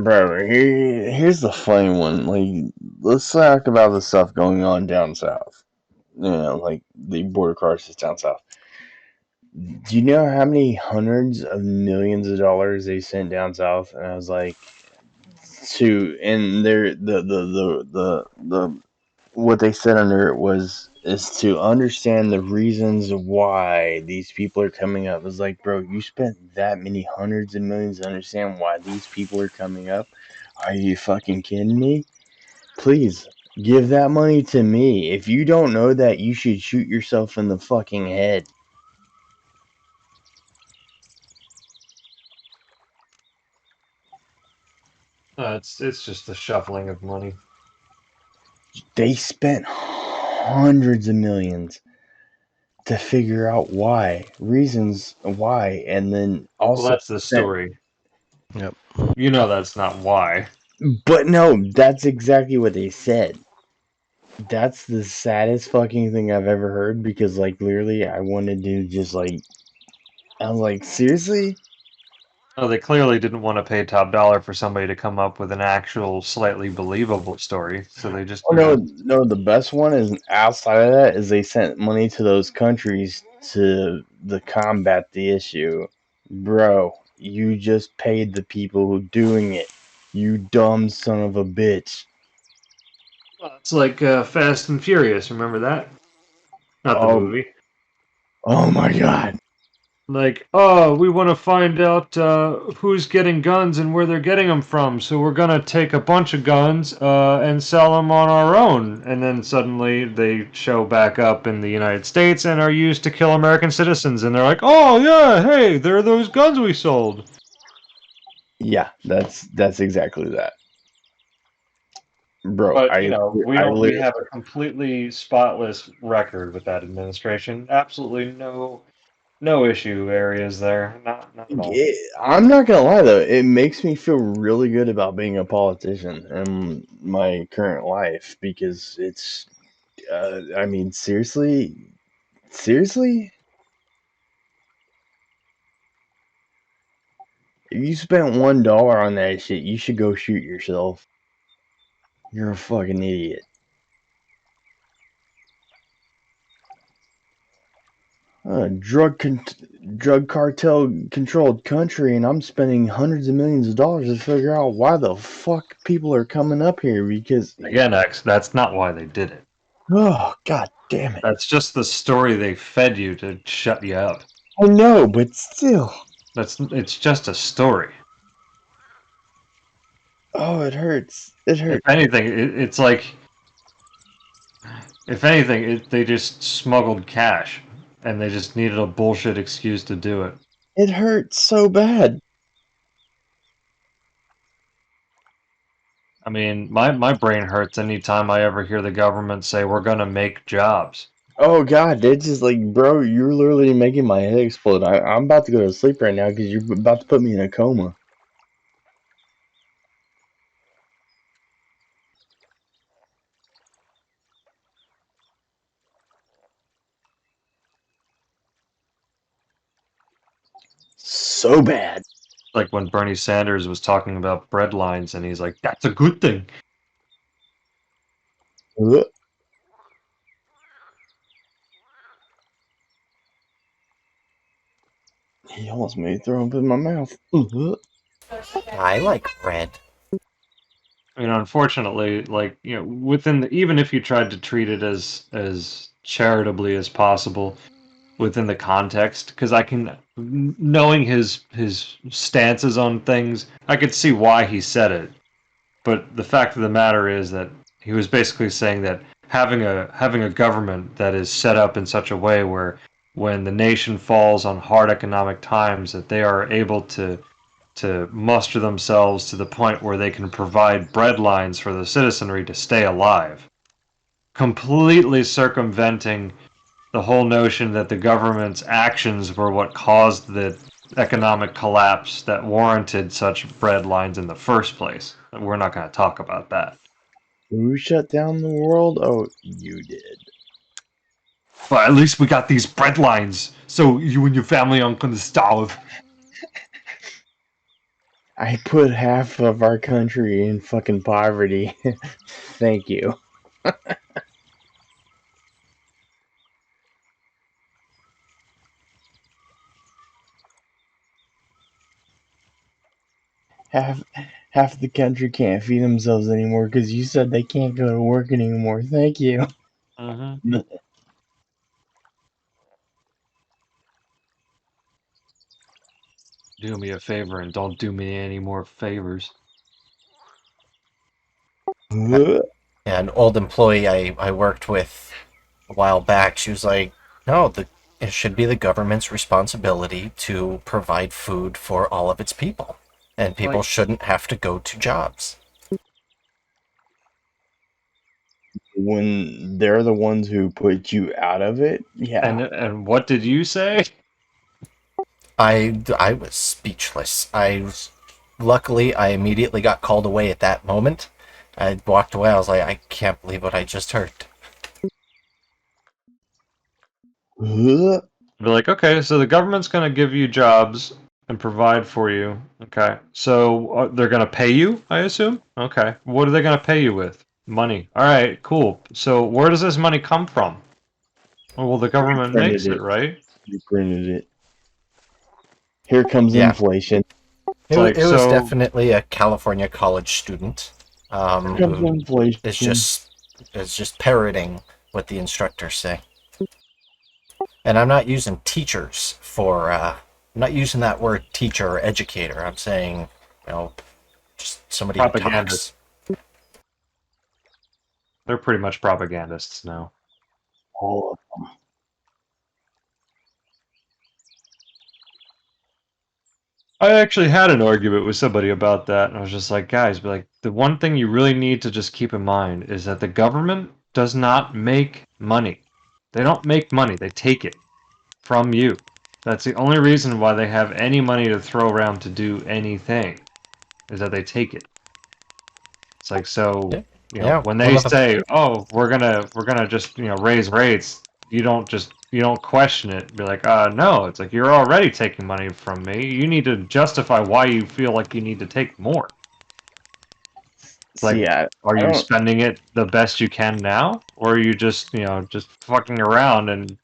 Bro, here's the funny one. Like, let's talk about the stuff going on down south. Like the border crisis down south. Do you know how many hundreds of millions of dollars they sent down south? And I was like, and the what they said under it was is to understand the reasons why these people are coming up. It's like, bro, you spent that many hundreds of millions to understand why these people are coming up. Are you fucking kidding me? Please give that money to me. If you don't know that, you should shoot yourself in the fucking head. It's just a shuffling of money. They spent hundreds of millions to figure out why, reasons why, and then Well, also that's the spent. story. Yep. You know that's not why. But no, that's exactly what they said. That's the saddest fucking thing I've ever heard because, like, literally, I wanted to just, like, I was like, seriously? Oh, they clearly didn't want to pay top dollar for somebody to come up with an actual, slightly believable story. So they just, Oh, no, no, the best one is outside of that is they sent money to those countries to combat the issue. Bro, you just paid the people who doing it. You dumb son of a bitch. it's like Fast and Furious. Remember that? Not the Oh, movie. oh my god. Like, oh, we want to find out who's getting guns and where they're getting them from, so we're gonna take a bunch of guns and sell them on our own. And then suddenly they show back up in the United States and are used to kill American citizens. And they're like, oh yeah, hey, they're those guns we sold. Yeah, that's exactly that. Bro, But you know, we I don't. We literally have a completely spotless record with that administration. Absolutely no issue areas there. Not at all. I'm not gonna lie though, it makes me feel really good about being a politician in my current life because it's, I mean, seriously, if you spent $1 on that shit, you should go shoot yourself. You're a fucking idiot. Drug cartel controlled country, and I'm spending hundreds of millions of dollars to figure out why the fuck people are coming up here because, Again, X. That's not why they did it. oh god damn it. That's just the story they fed you to shut you up. I know, but still. It's just a story. Oh, it hurts. It If hurts. anything, it's like if anything, they just smuggled cash and they just needed a bullshit excuse to do it. It hurts so bad. I mean, my brain hurts anytime I ever hear the government say we're gonna make jobs. Oh god, it's just like, bro, you're literally making my head explode. I'm about to go to sleep right now because you're about to put me in a coma. So bad. Like when Bernie Sanders was talking about bread lines and he's like, that's a good thing. Ugh. He almost made me throw up in my mouth. Ugh. I like bread. I mean, unfortunately, like, you know, within the, even if you tried to treat it as charitably as possible within the context, because I can, knowing his stances on things, I could see why he said it. But the fact of the matter is that he was basically saying that having a government that is set up in such a way where when the nation falls on hard economic times that they are able to muster themselves to the point where they can provide bread lines for the citizenry to stay alive, completely circumventing the whole notion that the government's actions were what caused the economic collapse that warranted such bread lines in the first place. We're not going to talk about that. Who shut down the world? Oh, you did. But at least we got these bread lines, so you and your family aren't going to starve. I put half of our country in fucking poverty. Thank you. Half half the country can't feed themselves anymore because you said they can't go to work anymore. Thank you. Mm-hmm. Do me a favor and don't do me any more favors. An old employee I worked with a while back, she was like, no, it should be the government's responsibility to provide food for all of its people. And people Like, shouldn't have to go to jobs. When they're the ones who put you out of it, yeah. and what did you say? I was speechless. Luckily, I immediately got called away at that moment. I walked away. I was like, I can't believe what I just heard. Be like, okay, so the government's gonna give you jobs and provide for you. Okay, so they're gonna pay you, I assume. Okay, what are they gonna pay you with? Money. All right, cool. So where does this money come from? Oh, well, the We government printed makes it, it. right? We printed it. Here comes Yeah, inflation. It's like, it was so definitely a California college student Here comes who is inflation. just parroting what the instructors say. And I'm not using teachers for. I'm not using that word teacher or educator. I'm saying, you know, just somebody who propagandists. talks. They're pretty much propagandists now. Oh, I actually had an argument with somebody about that, and I was just like, guys, but like the one thing you really need to just keep in mind is that the government does not make money. They don't make money, they take it from you. That's the only reason why they have any money to throw around to do anything, is that they take it. It's like, so, Yeah, you know, yeah. when One they of the say, "Oh, we're gonna just, raise rates," you don't question it. Be like, no." It's like you're already taking money from me. You need to justify why you feel like you need to take more. It's see, like, are I you don't. spending it the best you can now, or are you just, just fucking around and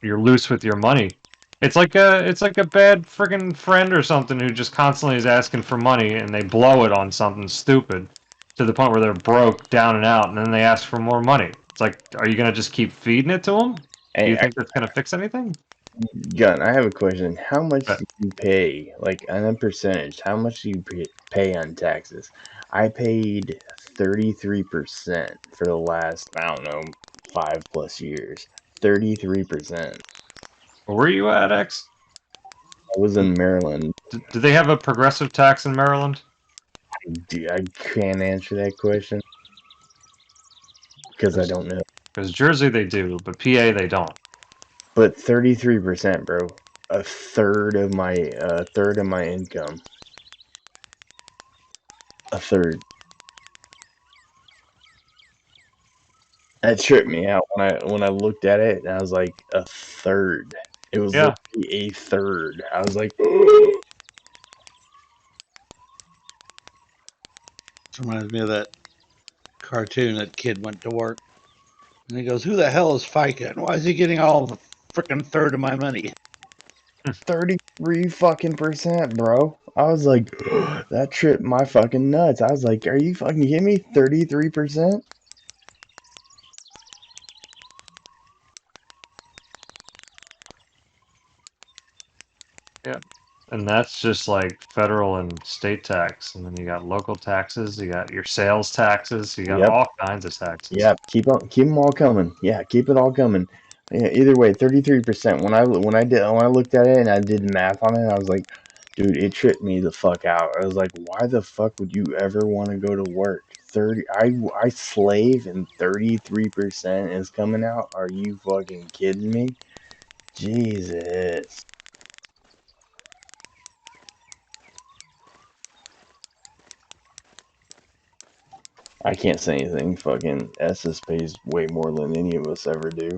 you're loose with your money? It's like a bad friggin' friend or something who just constantly is asking for money and they blow it on something stupid to the point where they're broke, down and out, and then they ask for more money. It's like, are you gonna just keep feeding it to them? Do you Hey, think that's gonna fix anything? Gun, I have a question. How much But do you pay, like on a percentage? How much do you pay on taxes? I paid 33% for the last, I don't know, 5 plus years. 33%. where were you at, X? I was in Maryland. Do they have a progressive tax in Maryland? I can't answer that question because I Because don't know. Jersey they do, but PA they don't. But 33%, bro. A third of my income. A third. That tripped me out when I looked at it and I was like, a third. It was Yeah. literally a third. I was like, This reminds me of that cartoon. That kid went to work and he goes, "Who the hell is FICA? And why is he getting all the freaking third of my money?" 33 fucking percent, bro. I was like, that tripped my fucking nuts. I was like, are you fucking kidding me? 33%? Yeah. And that's just like federal and state tax. And then you got local taxes, you got your sales taxes, you got Yep. all kinds of taxes. Yep. Keep them all coming. Yeah, keep it all coming. Yeah, either way, 33%. When I looked at it and I did the math on it, I was like, dude, it tripped me the fuck out. I was like, why the fuck would you ever want to go to work? 30 I slave and 33% is coming out? Are you fucking kidding me? Jesus. I can't say anything. Fucking SS pays way more than any of us ever do.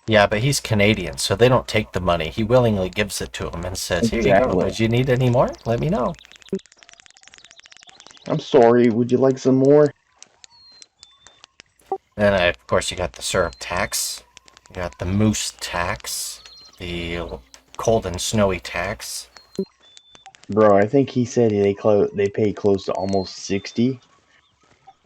Yeah, but he's Canadian, so they don't take the money. He willingly gives it to him and says, "Here you go. Exactly. Would you need any more? Let me know." I'm sorry. Would you like some more? Then, of course, you got the syrup tax, you got the moose tax, the cold and snowy tax. Bro, I think he said they pay close to almost 60.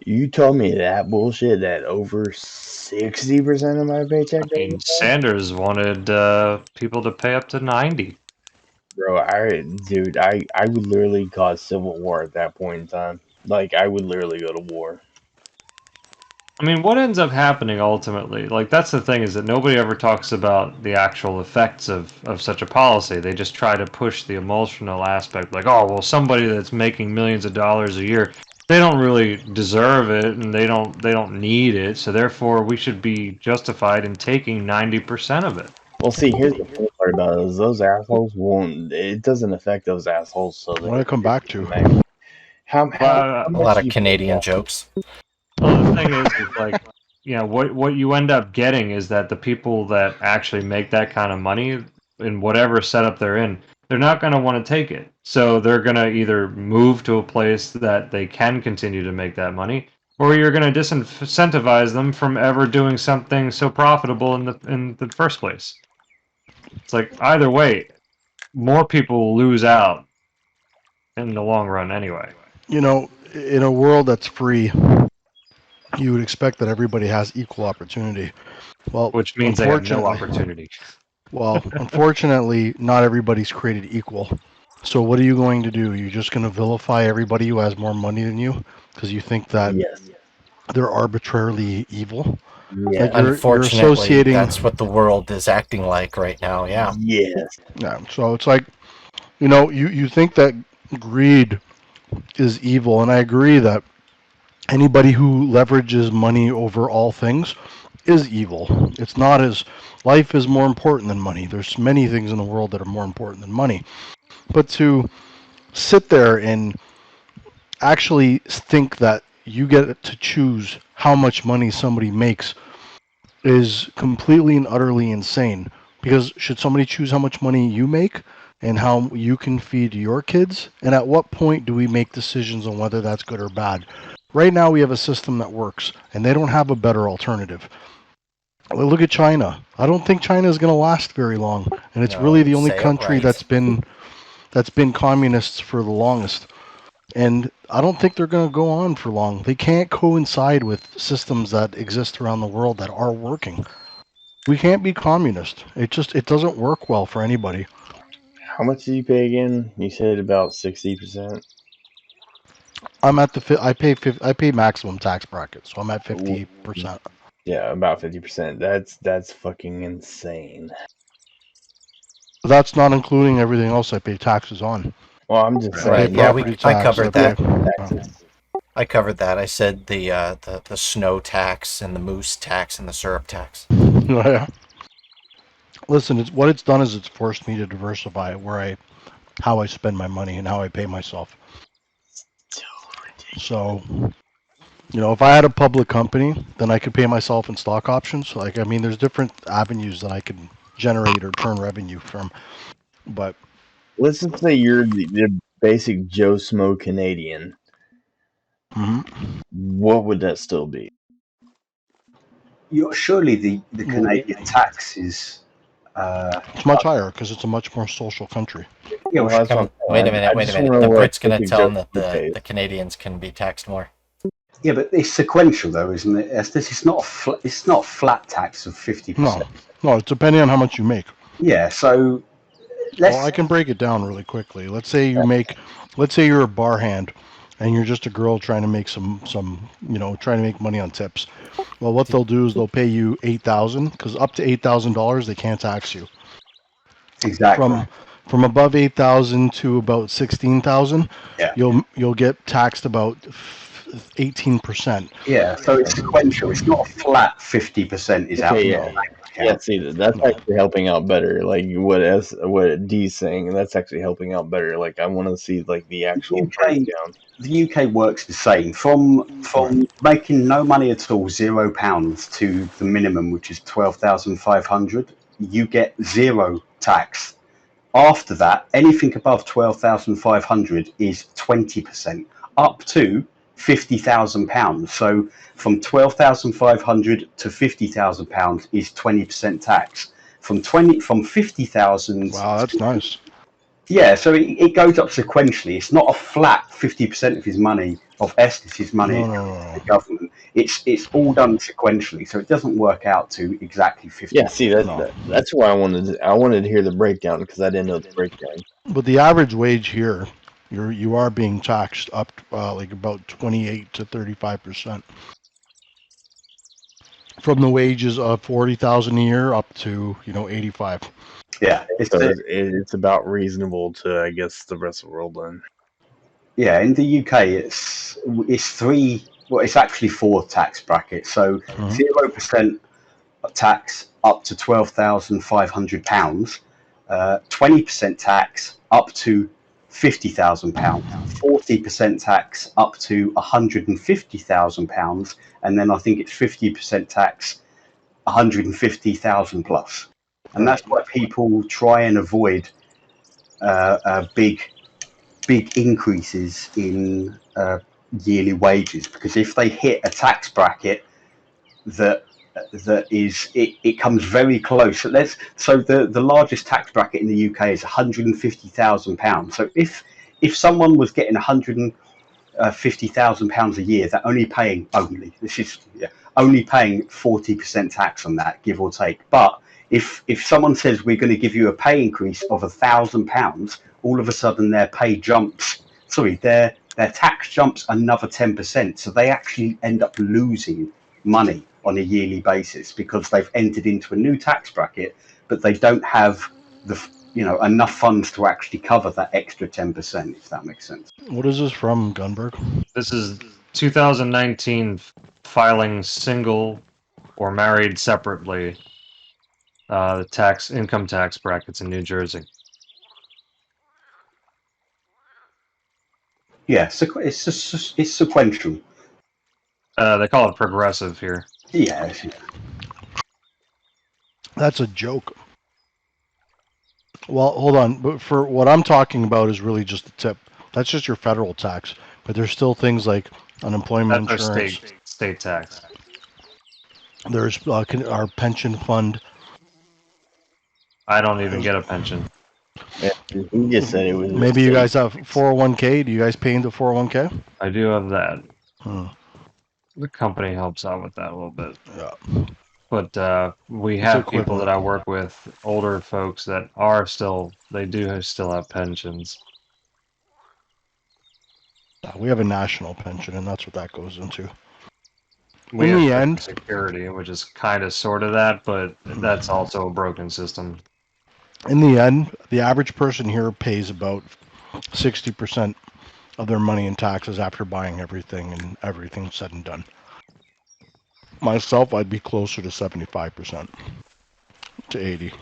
You told me that bullshit that over 60% of my paycheck I goes mean, to that? Sanders wanted people to pay up to 90. Bro, I would literally cause civil war at that point in time. Like, I would literally go to war. I mean, what ends up happening ultimately? Like, that's the thing, is that nobody ever talks about the actual effects of such a policy. They just try to push the emotional aspect, like, oh, well, somebody that's making millions of dollars a year, they don't really deserve it, and they don't need it, so therefore we should be justified in taking 90% of it. Well, see, here's the funny part about it is those assholes won't. It doesn't affect those assholes, so What I they come just back to. come back. How But A lot much do of you pay Canadian gas? jokes. well, the thing is like, what you end up getting is that the people that actually make that kind of money in whatever setup they're in, they're not going to want to take it. So they're going to either move to a place that they can continue to make that money, or you're going to disincentivize them from ever doing something so profitable in the first place. It's like either way, more people will lose out in the long run anyway, You know, in a world that's free, you would expect that everybody has equal opportunity. Well, which means they have no unfortunately, opportunity. not everybody's created equal. So what are you going to do? You're just going to vilify everybody who has more money than you because you think that Yes. they're arbitrarily evil? Like Yes. you're Unfortunately, that's associating. what the world is acting like right now. Yeah. Yes. Yeah. So it's like, you think that greed is evil, and I agree that anybody who leverages money over all things is evil. It's not as life is more important than money. There's many things in the world that are more important than money. But to sit there and actually think that you get to choose how much money somebody makes is completely and utterly insane. Because should somebody choose how much money you make and how you can feed your kids? And at what point do we make decisions on whether that's good or bad? Right now, we have a system that works, and they don't have a better alternative. Look at China. I don't think China is going to last very long, and it's really No, the only say it country right. that's been communists for the longest. And I don't think they're going to go on for long. They can't coincide with systems that exist around the world that are working. We can't be communist. It doesn't work well for anybody. How much did you pay again? You said about 60%. I pay maximum tax bracket, so I'm at 50%. Yeah, about 50%. That's fucking insane. That's not including everything else I pay taxes on. Well, I'm just I pay Right. saying, Yeah, yeah, property I tax. I covered pay. that. taxes. I covered that. I said the snow tax and the moose tax and the syrup tax. Yeah. Listen, what it's done is it's forced me to diversify how I spend my money and how I pay myself. So ridiculous. So, if I had a public company, then I could pay myself in stock options. Like, I mean, there's different avenues that I could generate or turn revenue from. But Let's just say you're the basic Joe Smo Canadian. mhm. What would that still be? Surely the Well, Canadian tax is, it's much higher because it's a much more social country. yeah, Well, that's what I'm Wait a saying. minute. I Wait a just want minute. to know The what Brit's going to basic tell Joe him that Smo pays. the Canadians can be taxed more. yeah, but it's sequential though, isn't it? It's not flat tax of 50%. No, no, it's depending on how much you make. Yeah, so Well, I let's can break it down really quickly. Let's say you're a bar hand, and you're just a girl trying to make trying to make money on tips. Well, what they'll do is they'll pay you 8,000 because up to $8,000 they can't tax you. exactly. From above 8,000 to about 16,000, Yeah, you'll get taxed about 18%. yeah. So it's sequential. It's not a flat 50% is out. Okay, No. yeah. Yeah, account. see, that's No. actually helping out better. Like what D's saying, and that's actually helping out better. Like I want to see like the The actual UK, breakdown. the UK works the same from Right. making no money at all, £0 to the minimum, which is 12,500. You get zero tax. After that, anything above 12,500 is 20%, up to £50,000. So from 12,500 to £50,000 is 20% tax. From 50,000 Wow, that's to, nice. yeah, so it goes up sequentially. It's not a flat 50% of his money, of Estes' money, No, no, goes no, to the no. government. It's all done sequentially, so it doesn't work out to exactly Yeah, 50. see No. that's why I wanted to hear the breakdown because I didn't know the breakdown. But the average wage here, you are being taxed up like about 28 to 35% from the wages of 40,000 a year up to 85. Yeah, So it's about reasonable to I guess the rest of the world then. yeah, in the UK, it's three. Well, it's actually four tax brackets. So Mhm. 0% tax up to £12,500, 20% tax up to £50,000, 40% tax up to £150,000, and then I think it's 50% tax 150,000 plus. And Right. that's why people try and avoid big increases in yearly wages, because if they hit a tax bracket that it comes very close. So the largest tax bracket in the UK is £150,000. So if someone was getting £150,000 a year, they're only paying 40% tax on that, give or take. But if someone says we're going to give you a pay increase of £1,000, all of a sudden their pay jumps. Sorry, their tax jumps another 10%. So they actually end up losing money on a yearly basis because they've entered into a new tax bracket, but they don't have enough funds to actually cover that extra 10%. If that makes sense. What is this from, Gunberg? This is 2019 filing single or married separately. The income tax brackets in New Jersey. Yeah, so it's sequential. They call it progressive here. Yeah, That's a joke. Well, hold on. But for what I'm talking about is really just the tip. That's just your federal tax. But there's still things like unemployment That's our insurance. state tax. There's our pension fund. I don't even get a pension. Yeah, he just said it was a Maybe you state. guys have 401k. Do you guys pay into 401k? I do have that. Hmm. The company helps out with that a little bit. Yeah, But we it's have people equivalent. that I work with, older folks that they do still have pensions. We have a national pension, and that's what that goes into. We In have the Social end, Security, which is kind of sort of that, but that's also a broken system. the average person here pays about 60% of their money in taxes after buying everything and everything said and done. Myself, I'd be closer to 75% to 80.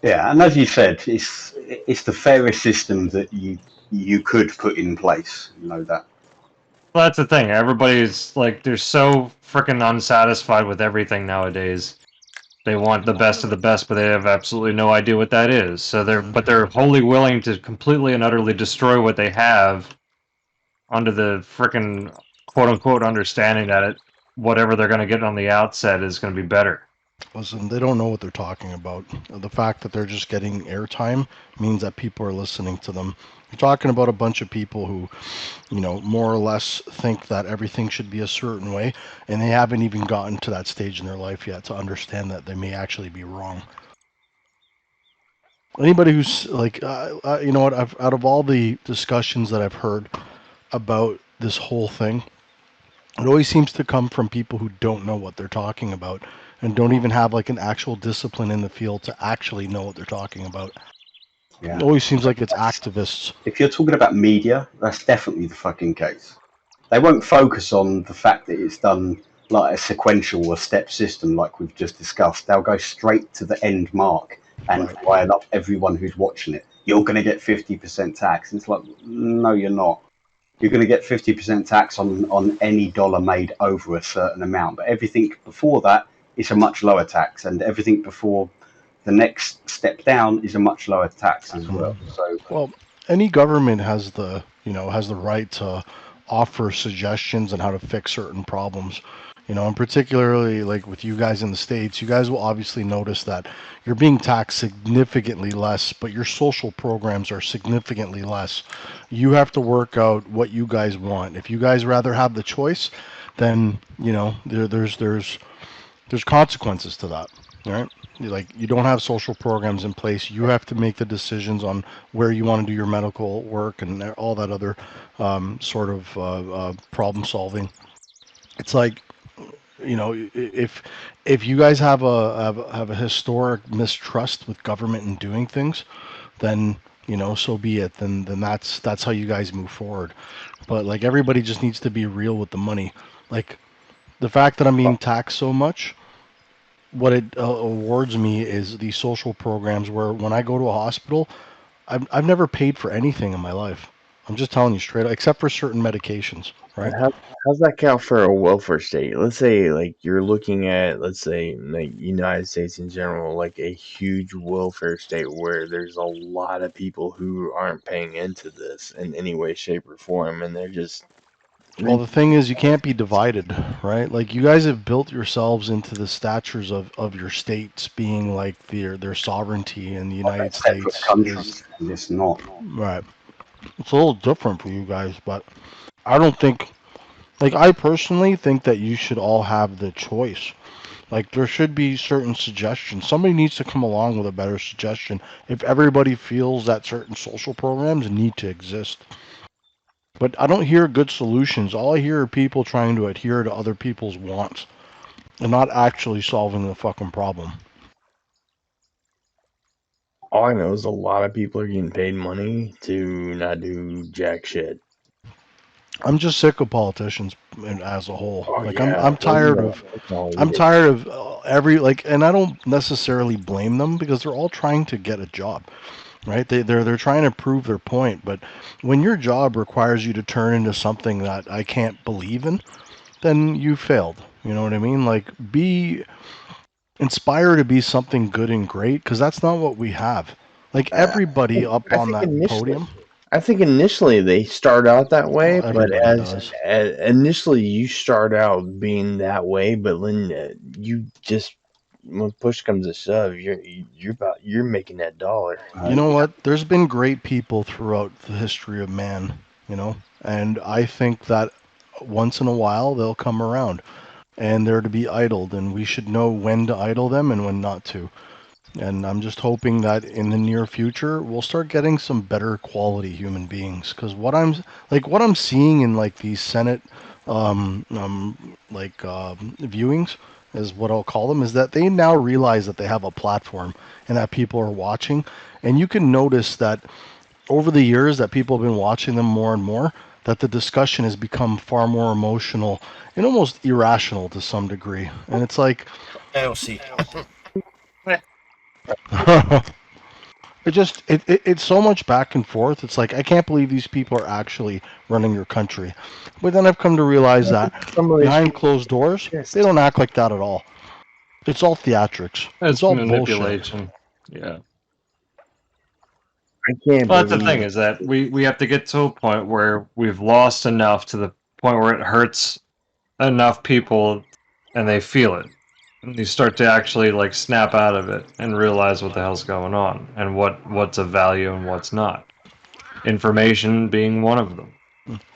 yeah, and as you said, it's the fairest system that you could put in place. You know that. Well, that's the thing. Everybody's like, they're so freaking unsatisfied with everything nowadays. They want the best of the best, but they have absolutely no idea what that is. So they're wholly willing to completely and utterly destroy what they have under the freaking quote unquote understanding that whatever they're going to get on the outset is going to be better. Listen, they don't know what they're talking about. The fact that they're just getting airtime means that people are listening to them. You're talking about a bunch of people who, more or less think that everything should be a certain way, and they haven't even gotten to that stage in their life yet to understand that they may actually be wrong. Anybody who's like, you know what, out of all the discussions that I've heard about this whole thing, it always seems to come from people who don't know what they're talking about. and don't even have like an actual discipline in the field to actually know what they're talking about. Yeah. It always seems like it's activists. If you're talking about media, that's definitely the fucking case. They won't focus on the fact that it's done like a sequential or step system like we've just discussed. They'll go straight to the end mark and Right. rile up everyone who's watching it. You're going to get 50% tax. And it's like, no, you're not. You're going to get 50% tax on any dollar made over a certain amount. But everything before that is a much lower tax. And everything before the next step down is a much lower tax as well. So Well, any government has the has the right to offer suggestions on how to fix certain problems. And particularly like with you guys in the States, you guys will obviously notice that you're being taxed significantly less, but your social programs are significantly less. You have to work out what you guys want. If you guys rather have the choice, then there's consequences to that, right? Like you don't have social programs in place. You have to make the decisions on where you want to do your medical work and all that other sort of problem solving. It's like if you guys have a historic mistrust with government and doing things, then so be it. Then that's how you guys move forward. But like everybody just needs to be real with the money. Like the fact that I'm being taxed so much, what it awards me is these social programs where when I go to a hospital, I've never paid for anything in my life. I'm just telling you straight up, except for certain medications, right? How how's that count for a welfare state? Let's say like you're looking at, let's say, like United States in general, like a huge welfare state where there's a lot of people who aren't paying into this in any way, shape, or form, and they're just Well, reaping. the thing is, you can't be divided, right? Like you guys have built yourselves into the statures of your states being like their sovereignty, and the United separate States is countries, and it's not. right. It's a little different for you guys, but I don't think like I personally think that you should all have the choice. Like there should be certain suggestions. Somebody needs to come along with a better suggestion if everybody feels that certain social programs need to exist. But I don't hear good solutions. All I hear are people trying to adhere to other people's wants and not actually solving the fucking problem. All I know is a lot of people are getting paid money to not do jack shit. I'm just sick of politicians as a whole. Oh Like yeah, I'm tired of that's all I'm it is. tired of every like, and I don't necessarily blame them because they're all trying to get a job, right? They're trying to prove their point, but when your job requires you to turn into something that I can't believe in, then you failed. You know what I mean? Like be inspire to be something good and great because that's not what we have. Like I everybody up I on think that initially, podium, they start out that well, way, but everybody does. as initially you start out being that way, but then you just when push comes to shove, you're making that dollar. You know Yeah, what? There's been great people throughout the history of man, and I think that once in a while they'll come around and they're to be idled, and we should know when to idle them and when not to. And I'm just hoping that in the near future we'll start getting some better quality human beings. Because what I'm seeing in like these Senate, viewings is what I'll call them, is that they now realize that they have a platform and that people are watching, and you can notice that over the years that people have been watching them more and more, that the discussion has become far more emotional and almost irrational to some degree. And it's like, AOC. it's so much back and forth. It's like I can't believe these people are actually running your country. But then I've come to realize that Some of these behind people closed doors, they pissed. don't act like that at all. It's all theatrics. It's It's all bullshit. manipulation. Yeah. I can't Well, that's the thing believe. is that we have to get to a point where we've lost enough to the point where it hurts enough people and they feel it. And you start to actually like snap out of it and realize what the hell's going on and what's of value and what's not. Information being one of them.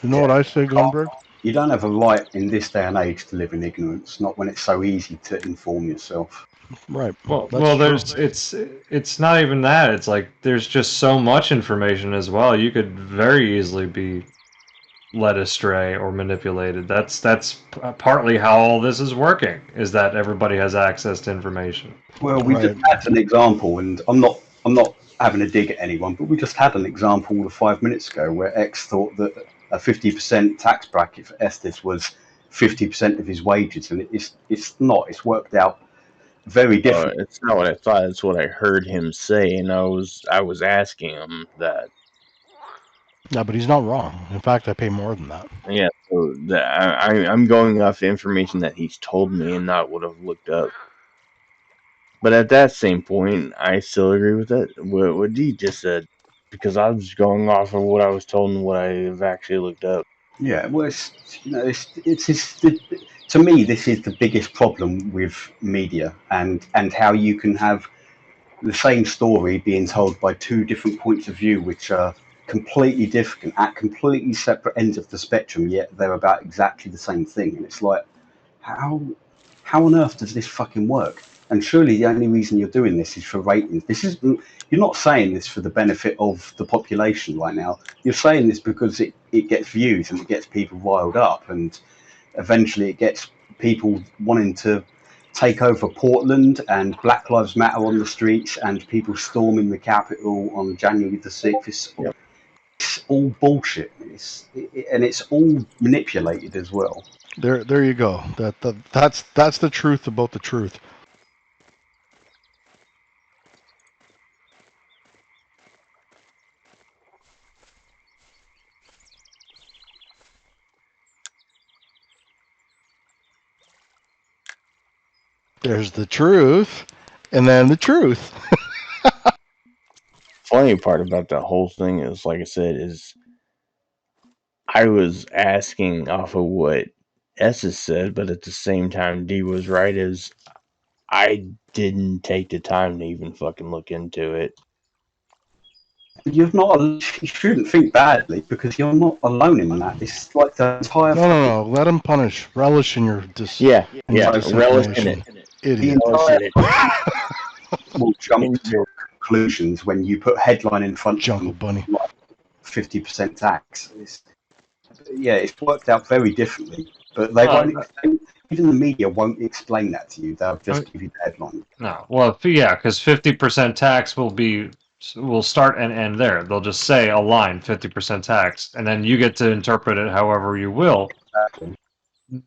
You know yeah. what I say, Gunberg? You don't have a right in this day and age to live in ignorance. Not when it's so easy to inform yourself. Right. That's Well, true. it's not even that. It's like there's just so much information as well. You could very easily be led astray or manipulated. That's partly how all this is working, is that everybody has access to information. Well, we just Right. had an example, and I'm not having a dig at anyone, but we just had an example 5 minutes ago where X thought that a 50% tax bracket for Estes was 50% of his wages, and it's not. It's worked out very different. It's not what I thought. It's what I heard him say, and I was asking him that. Yeah, but he's not wrong. In fact, I pay more than that. Yeah, so I'm going off information that he's told me and not what I've looked up. But at that same point, I still agree with it. What Dee just said, because I was going off of what I was told and what I've actually looked up. Yeah, well, to me, this is the biggest problem with media and how you can have the same story being told by two different points of view, which are completely different at completely separate ends of the spectrum, yet they're about exactly the same thing. And it's like, how how on earth does this fucking work? And surely the only reason you're doing this is for ratings. This is You're not saying this for the benefit of the population right now. You're saying this because it gets views and it gets people riled up, and eventually it gets people wanting to take over Portland and Black Lives Matter on the streets and people storming the Capitol on January the 6th. Yep. It's all bullshit. And it's all manipulated as well. There you go. That's the truth about the truth. There's the truth, and then the truth. Funny part about that whole thing is, like I said, is I was asking off of what Esses said, but at the same time, D was right. Is I didn't take the time to even fucking look into it. You shouldn't think badly because you're not alone in that. It's like the entire No. Let him punish. Relish in your Yeah, in your relish in it. disinformation, the idiot. Relish entire in it. will jump to Enjoy. conclusions when you put headline in front of Jungle them bunny. like 50% tax. It's worked out very differently, but they Well, won't explain. Even the media won't explain that to you. They'll just give you the headline. No, well, yeah, because 50% tax will start and end there. They'll just say a line 50% tax, and then you get to interpret it however you will. Exactly.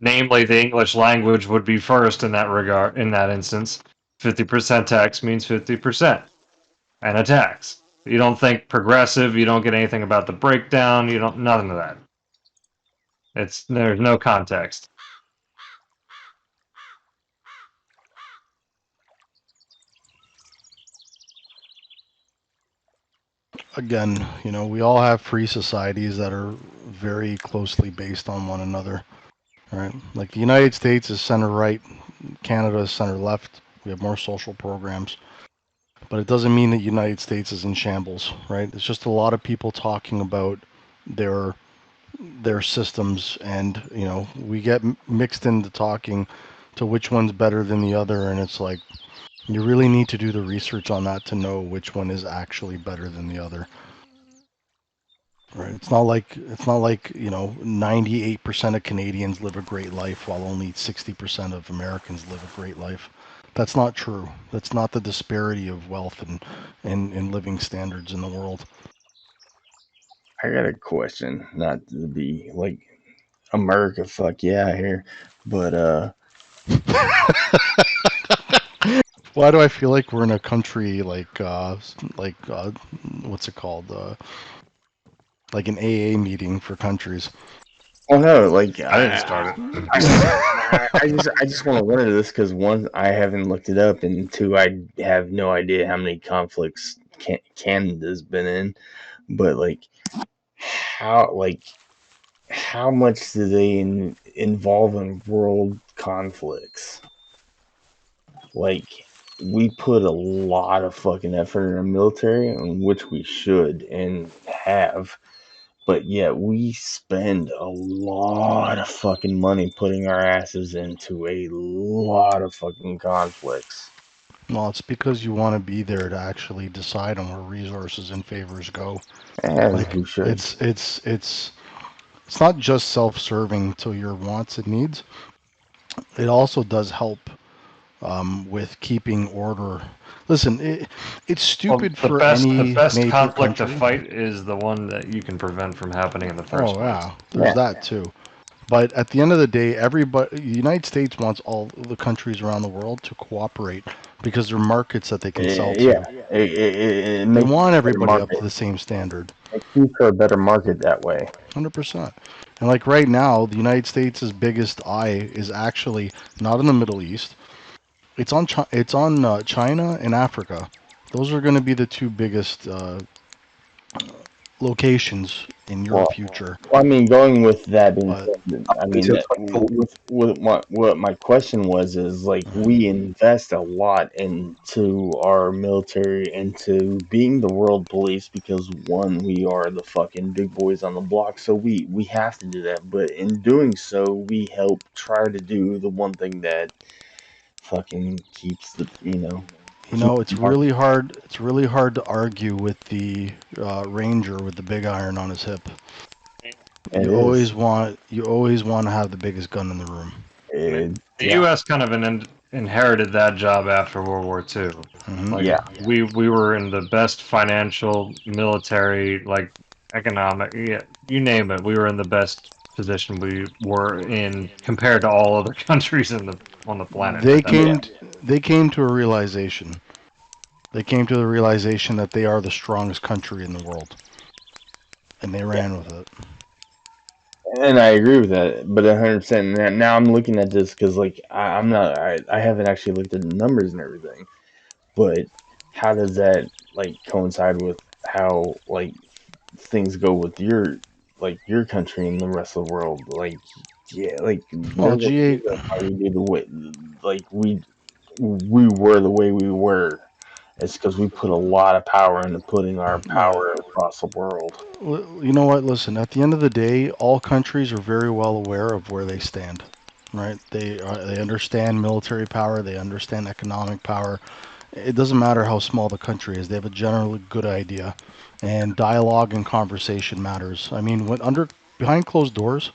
Namely, the English language would be first in that regard. In that instance, 50% tax means 50% and a tax. You don't think progressive. You don't get anything about the breakdown. You don't nothing of that. There's no context. Again, we all have free societies that are very closely based on one another. Right? Like the United States is center right, Canada is center left. We have more social programs. But it doesn't mean that the United States is in shambles, right? It's just a lot of people talking about their their systems, and we get mixed into talking to which one's better than the other, and it's like you really need to do the research on that to know which one is actually better than the other. Right? It's not like 98% of Canadians live a great life while only 60% of Americans live a great life. That's not true. That's not the disparity of wealth and living standards in the world. I got a question, not to be like America, fuck yeah, here, but Why do I feel like we're in a country what's it called? Like an AA meeting for countries. oh no, like I didn't start it. I just want to run into this because one, I haven't looked it up, and two, I have no idea how many conflicts Canada's been in, but how much do they involve in world conflicts? Like, we put a lot of fucking effort in our military, in which we should and have, but yet we spend a lot of fucking money putting our asses into a lot of fucking conflicts. Well, it's because you want to be there to actually decide on where resources and favors go. As Like we should. it's it's not just self-serving to your wants and needs. It also does help with keeping order. Listen, it's Well, stupid the for best any major conflict to country. fight is the one that you can prevent from happening in the first Oh place. yeah, there's Yeah, that too. But at the end of the day, everybody, the United States wants all the countries around the world to cooperate because they're markets that they can sell yeah. to. It They makes want a better everybody up market. to the same standard. It makes for a better market that way. 100%. And like right now, the United States' biggest eye is actually not in the Middle East. It's on China and Africa. Those are going to be the two biggest locations in your Well, future. I mean, going with that being But said, Up I mean, until 2040. with what my question was is like mhm. we invest a lot into our military, into being the world police because one, we are the fucking big boys on the block, so we have to do that. But in doing so, we help try to do the one thing that fucking keeps the keep It's our, really hard. It's really hard to argue with the ranger with the big iron on his hip. it is. You always want to have the biggest gun in the room. I mean, It, the yeah, U.S. kind of inherited that job after World War II. Hmm. Like yeah. we were in the best financial, military, like economic, yeah, you name it. We were in the best position we were in compared to all other countries in the on the planet They at that Yeah. came. point. They came to a realization. They came to the realization that they are the strongest country in the world, and they ran with it. And I agree with that, but 100%. Now I'm looking at this because, like, I'm not, I haven't actually looked at the numbers and everything, but how does that, like, coincide with how, like, things go with your country and the rest of the world? Like, yeah, like, Well, there's a G8. reason why we did the way, like, we were the way we were. It's because we put a lot of power into putting our Right. power across the world. You know what? Listen. At the end of the day, all countries are very well aware of where they stand. Right? They understand military power. They understand economic power. It doesn't matter how small the country is. They have a generally good idea, and dialogue and conversation matters. I mean, when under behind closed doors,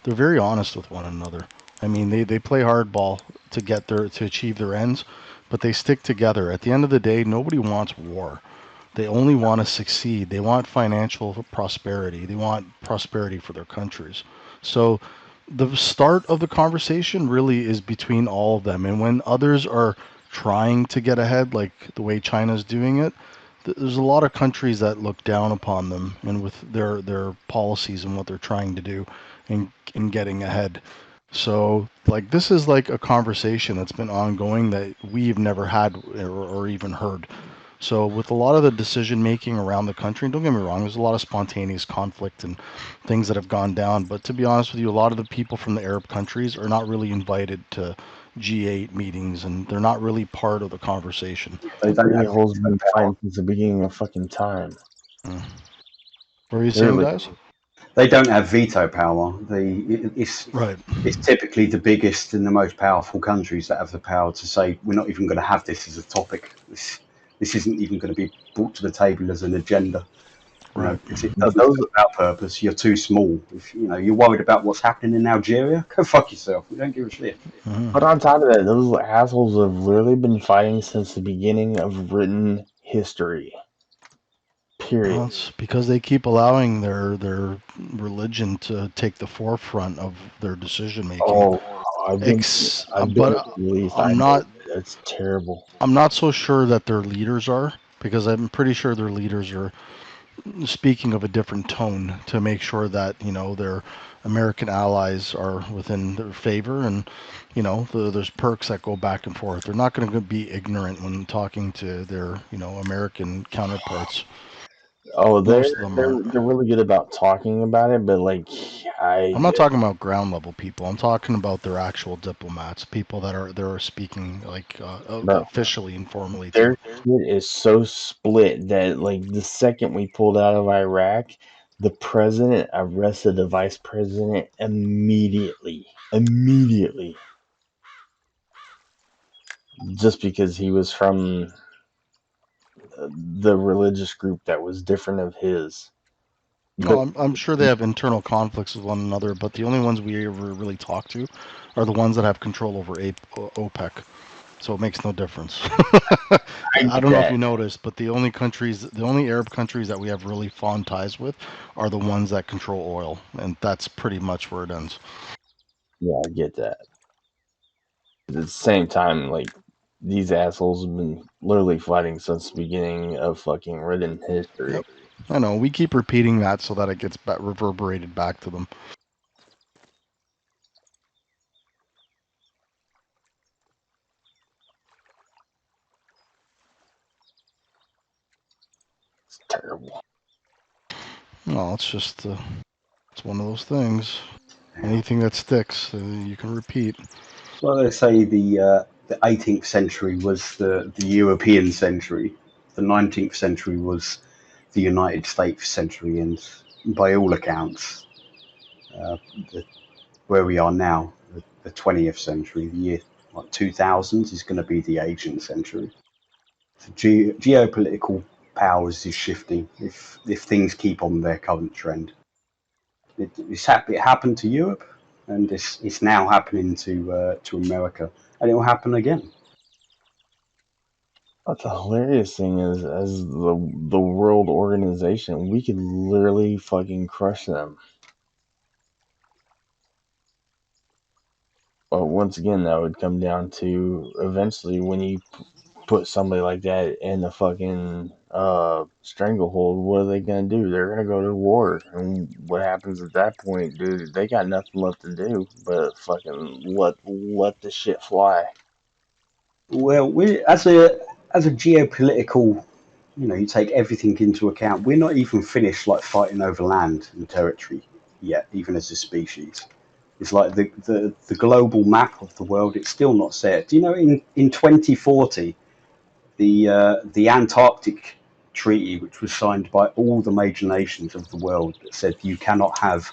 they're very honest with one another. I mean, they play hardball to achieve their ends, but they stick together. At the end of the day, nobody wants war. They only want to succeed. They want financial prosperity. They want prosperity for their countries. So the start of the conversation really is between all of them. And when others are trying to get ahead, like the way China's doing it, there's a lot of countries that look down upon them and with their policies and what they're trying to do in getting ahead. So like this is like a conversation that's been ongoing that we've never had or even heard. So with a lot of the decision making around the country, and don't get me wrong, there's a lot of spontaneous conflict and things that have gone down. But to be honest with you, a lot of the people from the Arab countries are not really invited to G8 meetings, and they're not really part of the conversation. They The don't have a-hole's veto been power. fighting since the beginning of fucking time. Mm. What are you saying, Literally, guys? They don't have veto power. Right. It's typically the biggest and the most powerful countries that have the power to say we're not even going to have this as a topic. This isn't even going to be brought to the table as an agenda. You know, Right. if it but doesn't those, serve our purpose, you're too small. If you're worried about what's happening in Algeria, go fuck yourself. We don't give a shit. Hmm. but on top of that, those assholes have literally been fighting since the beginning of written history. Well, Period. it's because they keep allowing their religion to take the forefront of their decision making. Oh, I've been But released. I I'm know not that's terrible. I'm not so sure that their leaders are because I'm pretty sure their leaders are speaking of a different tone to make sure that their American allies are within their favor, and there's perks that go back and forth. They're not going to be ignorant when talking to their American counterparts. Oh, Most of them aren't. they're really good about talking about it, but like I'm I, not talking about ground level people. I'm talking about their actual diplomats, people that are speaking like bro, officially and formally to their them. shit is so split that like the second we pulled out of Iraq, the president arrested the vice president immediately. Immediately. Just because he was from the religious group that was different of his. No, I'm sure they have internal conflicts with one another, but the only ones we ever really talk to are the ones that have control over OPEC. So it makes no difference. I I get don't know if you that. noticed, but the only Arab countries that we have really fond ties with are the ones that control oil, and that's pretty much where it ends. Yeah, I get that. At the same time, like these assholes have been literally fighting since the beginning of fucking written history. Yep. I know. We keep repeating that so that it gets reverberated back to them. It's terrible. No, it's just it's one of those things. Anything that sticks, you can repeat. Well, they say the 18th century was the European century. The 19th century was the United States century, and by all accounts, uh, the, where we are now, the 20th century, the year like 2000 is going to be the Asian century. So geopolitical powers is shifting if things keep on their current trend. It happened to Europe, and it's now happening to America, and it will happen again. But the hilarious thing is, as the world organization, we could literally fucking crush them. But once again, that would come down to eventually when you put somebody like that in the fucking stranglehold, what are they gonna do? They're gonna go to war, and what happens at that point, dude? They got nothing left to do but fucking let the shit fly. Well, we as a geopolitical, you take everything into account. We're not even finished like fighting over land and territory yet, even as a species. It's like the global map of the world. It's still not set. Do you know in 2040 the Antarctic Treaty, which was signed by all the major nations of the world, that said you cannot have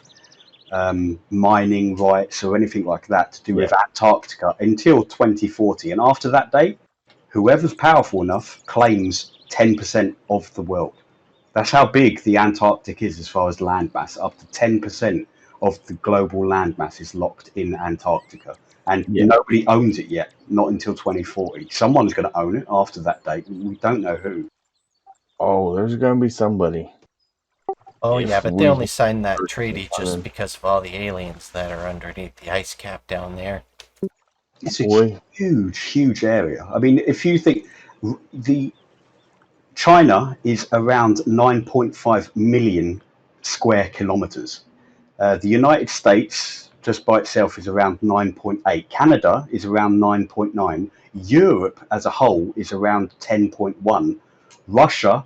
mining rights or anything like that to do Yeah. with Antarctica until 2040. And after that date, whoever's powerful enough claims 10% of the world. That's how big the Antarctic is as far as land mass. Up to 10% of the global land mass is locked in Antarctica. And Yeah. nobody owns it yet, not until 2040. Someone's going to own it after that date. We don't know who. Oh, there's gonna be somebody Oh yeah, if but they we only can signed that personally treaty find just them. because of all the aliens that are underneath the ice cap down there. It's a Boy, huge, huge area. I mean, if you think the China is around 9.5 million square kilometers. The United States, just by itself, is around 9.8. Canada is around 9.9. Europe as a whole is around 10.1. Russia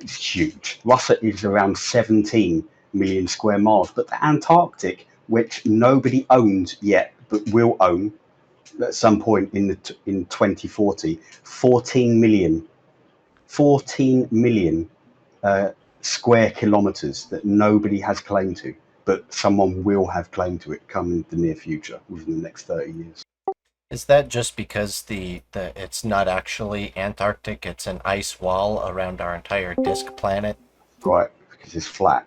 is huge. Russia is around 17 million square miles. But the Antarctic, which nobody owns yet, but will own at some point in 2040, 14 million uh, square kilometres that nobody has claim to, but someone will have claim to it come in the near future within the next 30 years. Is that just because the it's not actually Antarctic, it's an ice wall around our entire disk planet? Right, because it's flat.